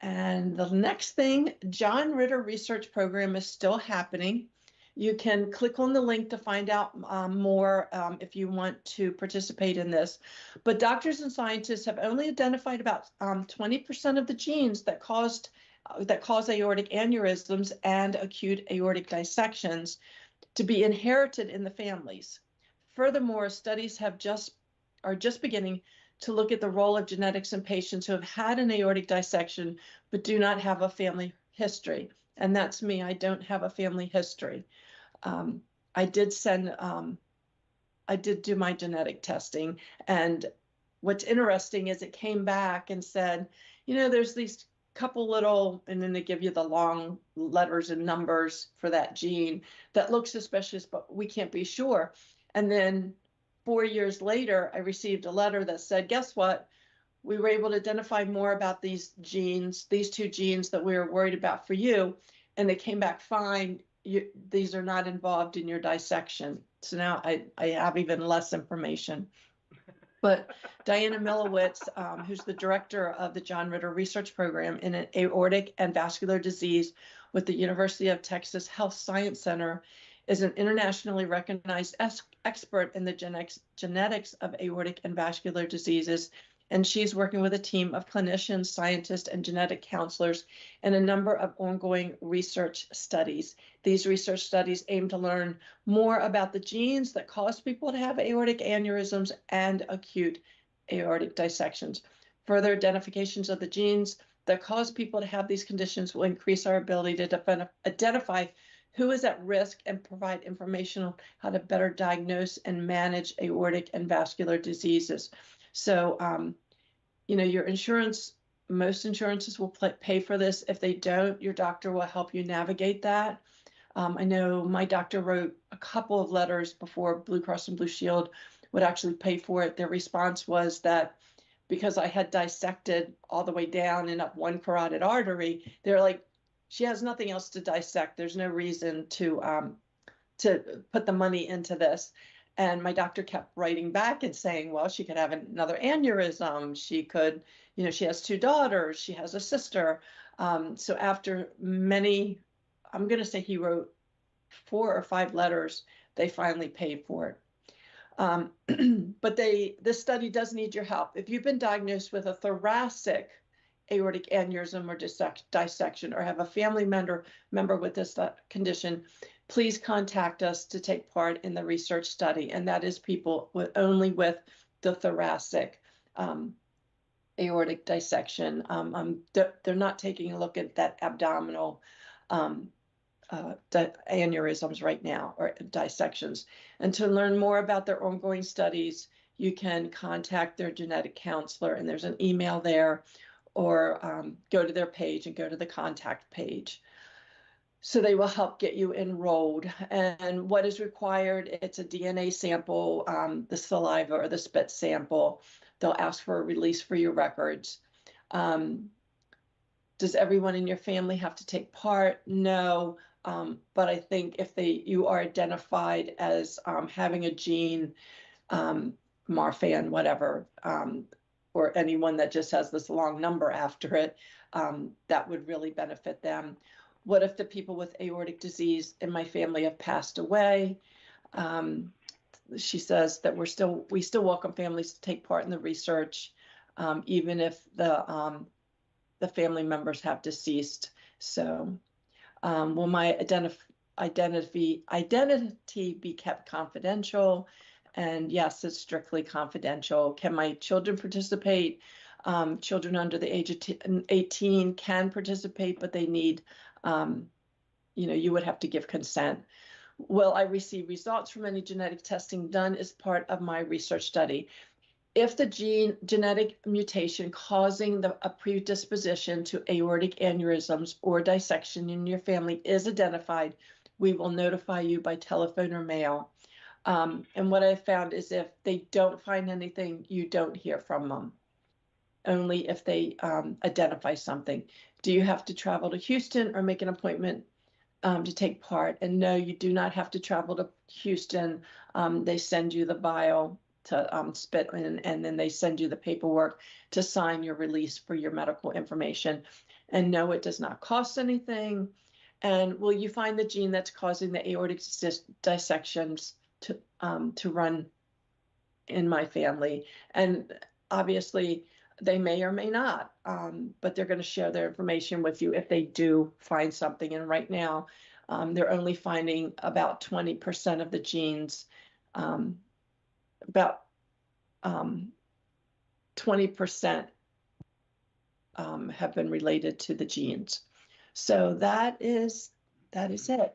And the next thing, John Ritter Research Program is still happening. You can click on the link to find out more if you want to participate in this. But doctors and scientists have only identified about 20% of the genes that cause aortic aneurysms and acute aortic dissections to be inherited in the families. Furthermore, studies are just beginning to look at the role of genetics in patients who have had an aortic dissection but do not have a family history. And that's me. I don't have a family history. I did do my genetic testing, and what's interesting is it came back and said, there's these couple little, and then they give you the long letters and numbers for that gene that look suspicious, but we can't be sure. And then 4 years later, I received a letter that said, guess what? We were able to identify more about these genes, these two genes that we were worried about for you, and they came back fine. These are not involved in your dissection. So now I have even less information. But Diana Milowitz, who's the director of the John Ritter Research Program in aortic and vascular disease with the University of Texas Health Science Center, is an internationally recognized expert in the genetics of aortic and vascular diseases. And she's working with a team of clinicians, scientists, and genetic counselors in a number of ongoing research studies. These research studies aim to learn more about the genes that cause people to have aortic aneurysms and acute aortic dissections. Further identifications of the genes that cause people to have these conditions will increase our ability to identify who is at risk and provide information on how to better diagnose and manage aortic and vascular diseases. So, your insurance, most insurances will pay for this. If they don't, your doctor will help you navigate that. I know my doctor wrote a couple of letters before Blue Cross and Blue Shield would actually pay for it. Their response was that because I had dissected all the way down and up one carotid artery, they're like, she has nothing else to dissect. There's no reason to put the money into this. And my doctor kept writing back and saying, well, she could have another aneurysm. She could, she has two daughters. She has a sister. So after many, I'm going to say he wrote 4 or 5 letters, they finally paid for it. But this study does need your help. If you've been diagnosed with a thoracic aortic aneurysm or dissection, or have a family member with this condition, please contact us to take part in the research study. And that is people only with the thoracic aortic dissection. They're not taking a look at that abdominal aneurysms right now, or dissections. And to learn more about their ongoing studies, you can contact their genetic counselor, and there's an email there, or go to their page and go to the contact page. So they will help get you enrolled. And what is required, it's a DNA sample, the saliva or the spit sample. They'll ask for a release for your records. Does everyone in your family have to take part? No, but I think if you are identified as having a gene, Marfan, whatever, or anyone that just has this long number after it, that would really benefit them. What if the people with aortic disease in my family have passed away? She says that we still welcome families to take part in the research, even if the family members have deceased. So, will my identity be kept confidential? And yes, it's strictly confidential. Can my children participate? Children under the age of 18 can participate, but they need, you would have to give consent. Will I receive results from any genetic testing done as part of my research study? If the genetic mutation causing a predisposition to aortic aneurysms or dissection in your family is identified, we will notify you by telephone or mail. And what I found is if they don't find anything, you don't hear from them. Only if they identify something. Do you have to travel to Houston or make an appointment to take part? And no, you do not have to travel to Houston. They send you the vial to spit in, and then they send you the paperwork to sign your release for your medical information. And no, it does not cost anything. And will you find the gene that's causing the aortic dissections to run in my family? And obviously, they may or may not, but they're going to share their information with you if they do find something. And right now, they're only finding about 20% of the genes, about 20% have been related to the genes. So that is it.